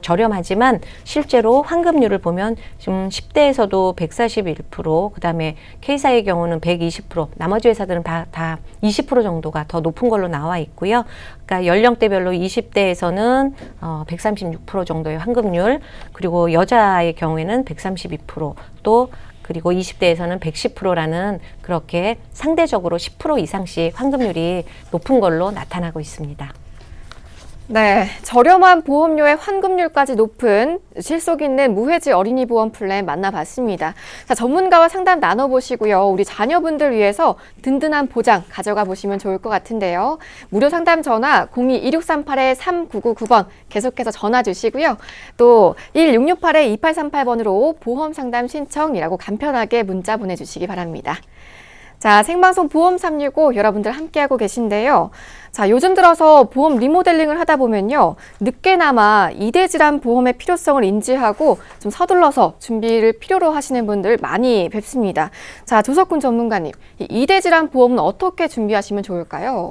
저렴하지만 실제로 환급률을 보면 좀 10대에서도 141%, 그 다음에 K사의 경우는 120%, 나머지 회사들은 다 20% 정도가 더 높은 걸로 나와 있고요. 그러니까 연령대별로 20대에서는 136% 정도의 환급률, 그리고 여자의 경우에는 132%, 또 그리고 20대에서는 110%라는 그렇게 상대적으로 10% 이상씩 환급률이 높은 걸로 나타나고 있습니다. 네, 저렴한 보험료의 환급률까지 높은 실속 있는 무해지 어린이 보험 플랜 만나봤습니다. 자, 전문가와 상담 나눠보시고요. 우리 자녀분들 위해서 든든한 보장 가져가 보시면 좋을 것 같은데요. 무료 상담 전화 02-1638-3999번 계속해서 전화 주시고요. 또 1668-2838번으로 보험 상담 신청이라고 간편하게 문자 보내주시기 바랍니다. 자, 생방송 보험 365 여러분들 함께하고 계신데요. 자, 요즘 들어서 보험 리모델링을 하다 보면요. 늦게나마 2대 질환 보험의 필요성을 인지하고 좀 서둘러서 준비를 필요로 하시는 분들 많이 뵙습니다. 자, 조석훈 전문가님, 이 2대 질환 보험은 어떻게 준비하시면 좋을까요?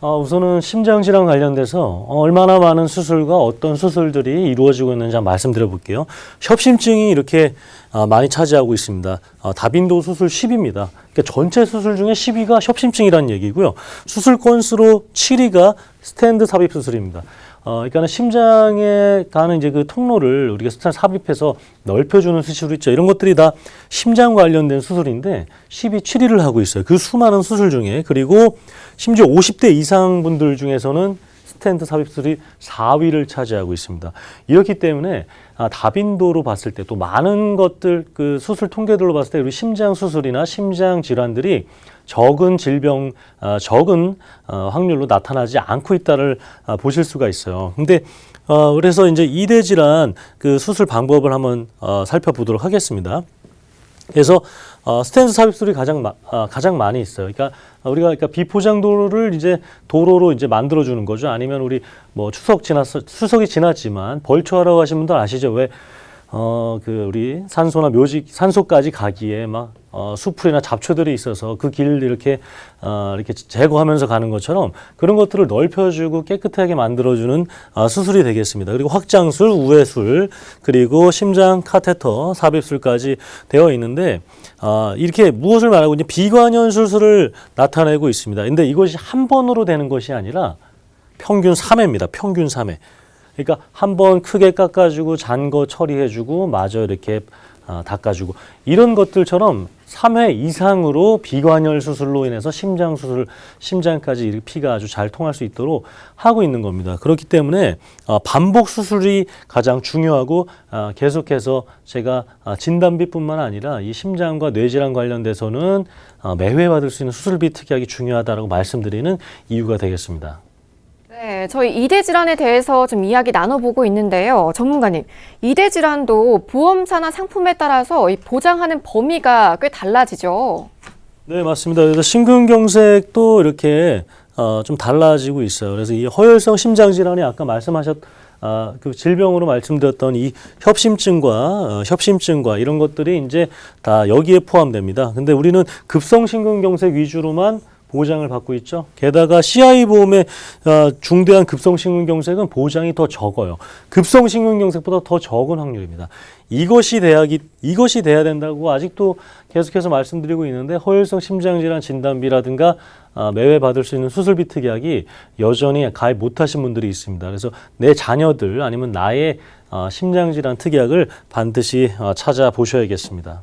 우선은 심장질환 관련돼서 얼마나 많은 수술과 어떤 수술들이 이루어지고 있는지 한번 말씀드려 볼게요. 협심증이 이렇게 많이 차지하고 있습니다. 다빈도 수술 10위입니다. 그러니까 전체 수술 중에 10위가 협심증이라는 얘기고요. 수술 건수로 7위가 스탠드 삽입 수술입니다. 그러니까 심장에 가는 이제 그 통로를 우리가 스탠드 삽입해서 넓혀주는 수술 있죠. 이런 것들이 다 심장 관련된 수술인데 10위 7위를 하고 있어요. 그 수많은 수술 중에. 그리고 심지어 50대 이상 분들 중에서는 스탠드 삽입 수술이 4위를 차지하고 있습니다. 이렇기 때문에 다빈도로 봤을 때 또 많은 것들 그 수술 통계들로 봤을 때 우리 심장 수술이나 심장 질환들이 적은 질병, 적은 확률로 나타나지 않고 있다를 보실 수가 있어요. 근데 그래서 이제 2대 질환 그 수술 방법을 한번 살펴보도록 하겠습니다. 그래서 스탠드 삽입술이 가장 많이 있어요. 그러니까 우리가 비포장도로를 이제 도로로 이제 만들어주는 거죠. 아니면 우리 뭐 추석이 지났지만 벌초하러 가신 분들 아시죠? 왜 우리 산소나 산소까지 가기에 막 수풀이나 잡초들이 있어서 그 길을 이렇게 제거하면서 가는 것처럼 그런 것들을 넓혀주고 깨끗하게 만들어주는 수술이 되겠습니다. 그리고 확장술, 우회술, 그리고 심장 카테터, 삽입술까지 되어 있는데 이렇게 무엇을 말하고 이제 비관현 수술을 나타내고 있습니다. 근데 이것이 한 번으로 되는 것이 아니라 평균 3회입니다. 평균 3회. 그러니까 한 번 크게 깎아주고 잔 거 처리해주고 마저 이렇게 닦아주고 이런 것들처럼 3회 이상으로 비관혈 수술로 인해서 심장까지 피가 아주 잘 통할 수 있도록 하고 있는 겁니다. 그렇기 때문에 반복 수술이 가장 중요하고 계속해서 제가 진단비뿐만 아니라 이 심장과 뇌질환 관련돼서는 매회 받을 수 있는 수술비 특약이 중요하다고 말씀드리는 이유가 되겠습니다. 네, 저희 2대 질환에 대해서 좀 이야기 나눠보고 있는데요. 전문가님, 2대 질환도 보험사나 상품에 따라서 이 보장하는 범위가 꽤 달라지죠? 네, 맞습니다. 그래서 심근경색도 이렇게 좀 달라지고 있어요. 그래서 이 허혈성 심장질환이 아까 그 질병으로 말씀드렸던 이 협심증과 이런 것들이 이제 다 여기에 포함됩니다. 근데 우리는 급성 심근경색 위주로만 보장을 받고 있죠. 게다가 CI 보험의 중대한 급성심근경색은 보장이 더 적어요. 급성심근경색보다 더 적은 확률입니다. 이것이 돼야 된다고 아직도 계속해서 말씀드리고 있는데 허혈성 심장질환 진단비라든가 매회 받을 수 있는 수술비 특약이 여전히 가입 못하신 분들이 있습니다. 그래서 내 자녀들 아니면 나의 심장질환 특약을 반드시 찾아보셔야겠습니다.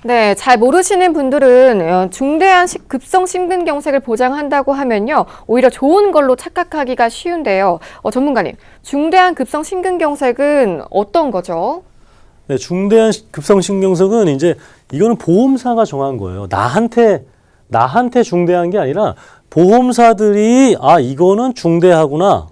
네, 잘 모르시는 분들은 중대한 급성 심근경색을 보장한다고 하면요, 오히려 좋은 걸로 착각하기가 쉬운데요. 전문가님, 중대한 급성 심근경색은 어떤 거죠? 네, 중대한 급성심경색은 이제 이거는 보험사가 정한 거예요. 나한테 중대한 게 아니라 보험사들이 이거는 중대하구나.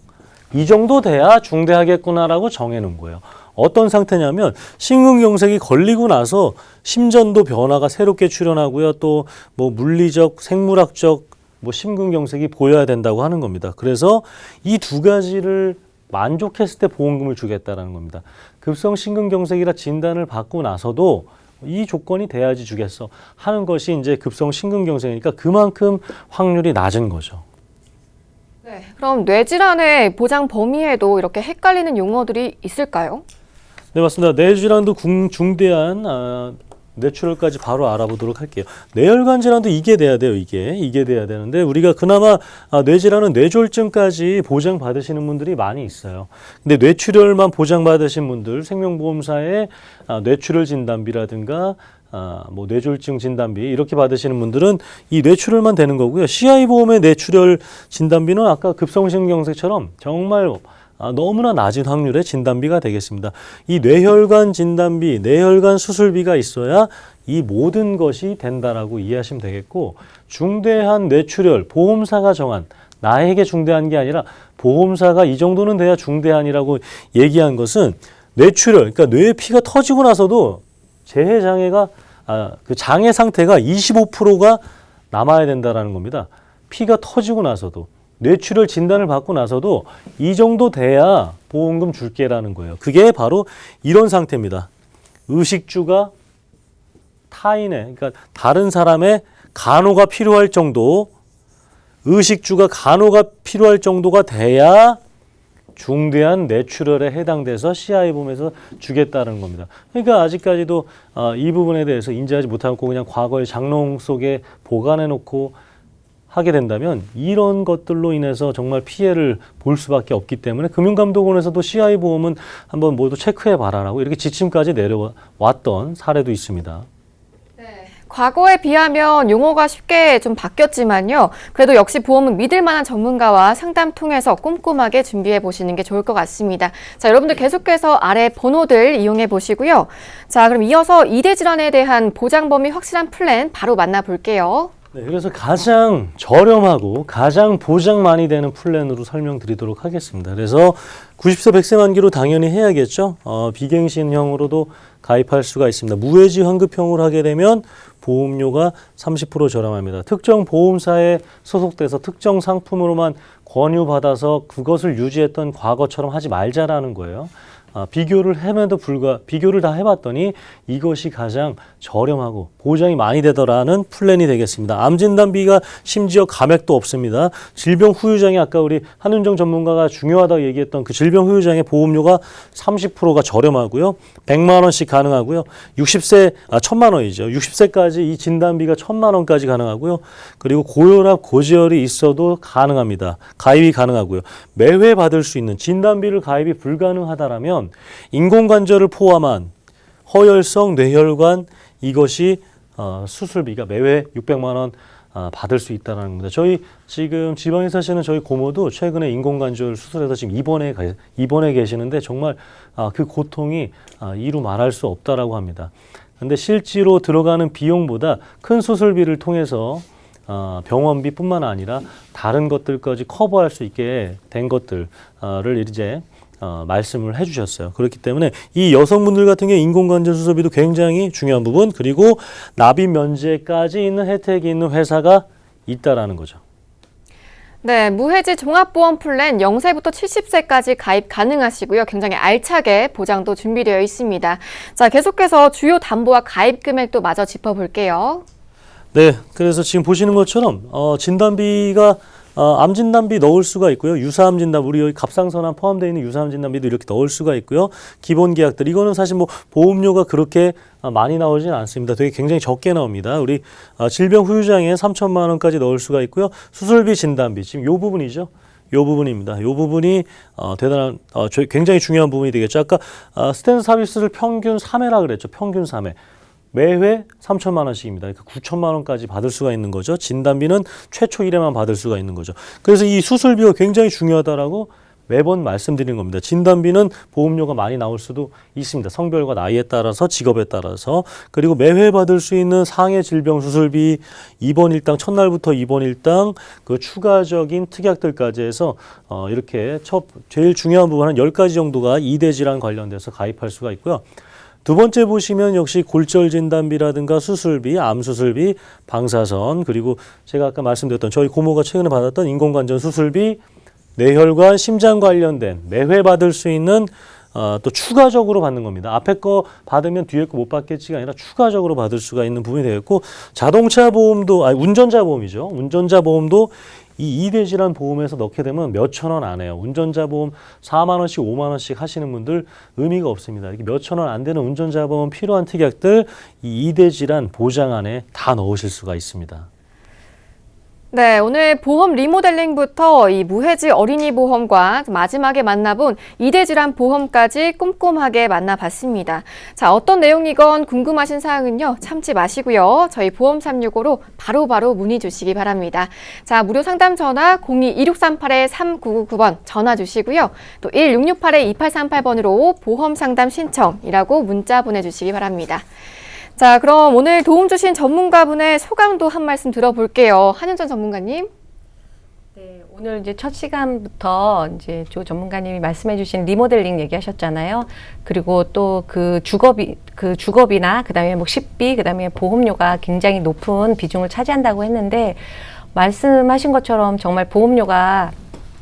이 정도 돼야 중대하겠구나라고 정해놓은 거예요. 어떤 상태냐면 심근경색이 걸리고 나서 심전도 변화가 새롭게 출현하고요. 또 뭐 물리적, 생물학적 심근경색이 보여야 된다고 하는 겁니다. 그래서 이 두 가지를 만족했을 때 보험금을 주겠다라는 겁니다. 급성 심근경색이라 진단을 받고 나서도 이 조건이 돼야지 주겠어 하는 것이 이제 급성 심근경색이니까 그만큼 확률이 낮은 거죠. 네, 그럼 뇌질환의 보장 범위에도 이렇게 헷갈리는 용어들이 있을까요? 네, 맞습니다. 뇌질환도 중대한 뇌출혈까지 바로 알아보도록 할게요. 뇌혈관 질환도 이게 돼야 돼요. 이게 돼야 되는데 우리가 그나마 뇌질환은 뇌졸중까지 보장받으시는 분들이 많이 있어요. 근데 뇌출혈만 보장받으신 분들 생명보험사의 뇌출혈 진단비라든가 뇌졸중 진단비 이렇게 받으시는 분들은 이 뇌출혈만 되는 거고요. CI보험의 뇌출혈 진단비는 아까 급성심경색처럼 정말 너무나 낮은 확률의 진단비가 되겠습니다. 이 뇌혈관 진단비, 뇌혈관 수술비가 있어야 이 모든 것이 된다라고 이해하시면 되겠고, 중대한 뇌출혈, 보험사가 정한, 나에게 중대한 게 아니라 보험사가 이 정도는 돼야 중대한이라고 얘기한 것은 뇌출혈, 그러니까 뇌에 피가 터지고 나서도 재해 장애가 그 장애 상태가 25%가 남아야 된다라는 겁니다. 피가 터지고 나서도. 뇌출혈 진단을 받고 나서도 이 정도 돼야 보험금 줄게라는 거예요. 그게 바로 이런 상태입니다. 의식주가 타인의, 그러니까 다른 사람의 간호가 필요할 정도, 의식주가 간호가 필요할 정도가 돼야 중대한 뇌출혈에 해당돼서 CI보험에서 주겠다는 겁니다. 그러니까 아직까지도 이 부분에 대해서 인지하지 못하고 그냥 과거의 장롱 속에 보관해놓고 하게 된다면 이런 것들로 인해서 정말 피해를 볼 수밖에 없기 때문에 금융감독원에서도 CI보험은 한번 모두 체크해 봐라라고 이렇게 지침까지 내려왔던 사례도 있습니다. 네, 과거에 비하면 용어가 쉽게 좀 바뀌었지만요. 그래도 역시 보험은 믿을 만한 전문가와 상담 통해서 꼼꼼하게 준비해 보시는 게 좋을 것 같습니다. 자, 여러분들 계속해서 아래 번호들 이용해 보시고요. 자, 그럼 이어서 이대 질환에 대한 보장 범위 확실한 플랜 바로 만나볼게요. 네, 그래서 가장 저렴하고 가장 보장 많이 되는 플랜으로 설명드리도록 하겠습니다. 그래서 90세 100세 만기로 당연히 해야겠죠. 비갱신형으로도 가입할 수가 있습니다. 무해지 환급형으로 하게 되면 보험료가 30% 저렴합니다. 특정 보험사에 소속돼서 특정 상품으로만 권유받아서 그것을 유지했던 과거처럼 하지 말자라는 거예요. 비교를 다 해봤더니 이것이 가장 저렴하고 보장이 많이 되더라는 플랜이 되겠습니다. 암진단비가 심지어 감액도 없습니다. 질병 후유장애 아까 우리 한윤정 전문가가 중요하다고 얘기했던 그 질병 후유장애 보험료가 30%가 저렴하고요. 100만 원씩 가능하고요. 60세 1000만 원이죠. 60세까지 이 진단비가 1000만 원까지 가능하고요. 그리고 고혈압, 고지혈이 있어도 가능합니다. 가입이 가능하고요. 매회 받을 수 있는 진단비를 가입이 불가능하다라면 인공관절을 포함한 허혈성 뇌혈관 이것이 수술비가 매회 600만 원 받을 수 있다는 겁니다. 저희 지금 지방에 사시는 저희 고모도 최근에 인공관절 수술해서 지금 입원해 계시는데 정말 그 고통이 이루 말할 수 없다라고 합니다. 그런데 실제로 들어가는 비용보다 큰 수술비를 통해서 병원비뿐만 아니라 다른 것들까지 커버할 수 있게 된 것들을 이제 말씀을 해주셨어요. 그렇기 때문에 이 여성분들 같은 경우 인공관절 수술비도 굉장히 중요한 부분, 그리고 납입 면제까지 있는 혜택이 있는 회사가 있다라는 거죠. 네, 무해지 종합보험 플랜 0세부터 70세까지 가입 가능하시고요. 굉장히 알차게 보장도 준비되어 있습니다. 자, 계속해서 주요 담보와 가입 금액도 마저 짚어볼게요. 네, 그래서 지금 보시는 것처럼 진단비가 암진단비 넣을 수가 있고요. 유사암 진단, 우리 여기 갑상선암 포함되어 있는 유사암 진단비도 이렇게 넣을 수가 있고요. 기본 계약들, 이거는 사실 뭐 보험료가 그렇게 많이 나오진 않습니다. 되게 굉장히 적게 나옵니다. 우리 질병 후유장애 3천만 원까지 넣을 수가 있고요. 수술비 진단비, 지금 요 부분이죠. 요 부분입니다. 요 부분이 굉장히 중요한 부분이 되겠죠. 아까 스텐트 삽입술을 평균 3회라 그랬죠. 평균 3회. 매회 3천만 원씩입니다. 그러니까 9천만 원까지 받을 수가 있는 거죠. 진단비는 최초 1회만 받을 수가 있는 거죠. 그래서 이 수술비가 굉장히 중요하다라고 매번 말씀드리는 겁니다. 진단비는 보험료가 많이 나올 수도 있습니다. 성별과 나이에 따라서, 직업에 따라서. 그리고 매회 받을 수 있는 상해 질병 수술비, 입원 일당, 첫날부터 입원 일당, 그 추가적인 특약들까지 해서 이렇게 제일 중요한 부분 한 10가지 정도가 이대 질환 관련돼서 가입할 수가 있고요. 두 번째 보시면 역시 골절 진단비라든가 수술비, 암 수술비, 방사선, 그리고 제가 아까 말씀드렸던 저희 고모가 최근에 받았던 인공관절 수술비, 뇌혈관, 심장 관련된 매회 받을 수 있는 또 추가적으로 받는 겁니다. 앞에 거 받으면 뒤에 거 못 받겠지가 아니라 추가적으로 받을 수가 있는 부분이 되겠고, 자동차 보험도, 운전자 보험이죠. 운전자 보험도 이 이대 질환 보험에서 넣게 되면 몇천 원 안 해요. 운전자 보험 4만 원씩, 5만 원씩 하시는 분들 의미가 없습니다. 이렇게 몇천 원 안 되는 운전자 보험 필요한 특약들 이 이대 질환 보장 안에 다 넣으실 수가 있습니다. 네, 오늘 보험 리모델링부터 이 무해지 어린이 보험과 마지막에 만나본 이대 질환 보험까지 꼼꼼하게 만나봤습니다. 자, 어떤 내용이건 궁금하신 사항은요, 참지 마시고요. 저희 보험 365로 바로바로 문의 주시기 바랍니다. 자, 무료 상담 전화 02-2638-3999번 전화 주시고요. 또 1668-2838번으로 보험 상담 신청이라고 문자 보내주시기 바랍니다. 자, 그럼 오늘 도움 주신 전문가분의 소감도 한 말씀 들어볼게요. 한윤전 전문가님. 네, 오늘 이제 첫 시간부터 이제 조 전문가님이 말씀해주신 리모델링 얘기하셨잖아요. 그리고 또 그 주거비나 그다음에 뭐 식비, 그다음에 보험료가 굉장히 높은 비중을 차지한다고 했는데, 말씀하신 것처럼 정말 보험료가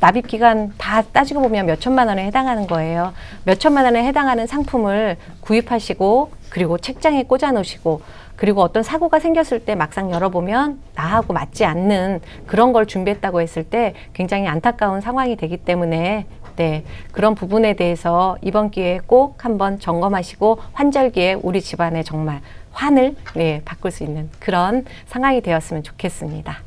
납입 기간 다 따지고 보면 몇 천만 원에 해당하는 거예요. 몇 천만 원에 해당하는 상품을 구입하시고, 그리고 책장에 꽂아 놓으시고, 그리고 어떤 사고가 생겼을 때 막상 열어보면 나하고 맞지 않는 그런 걸 준비했다고 했을 때 굉장히 안타까운 상황이 되기 때문에, 네, 그런 부분에 대해서 이번 기회에 꼭 한번 점검하시고 환절기에 우리 집안에 정말 환을 바꿀 수 있는 그런 상황이 되었으면 좋겠습니다.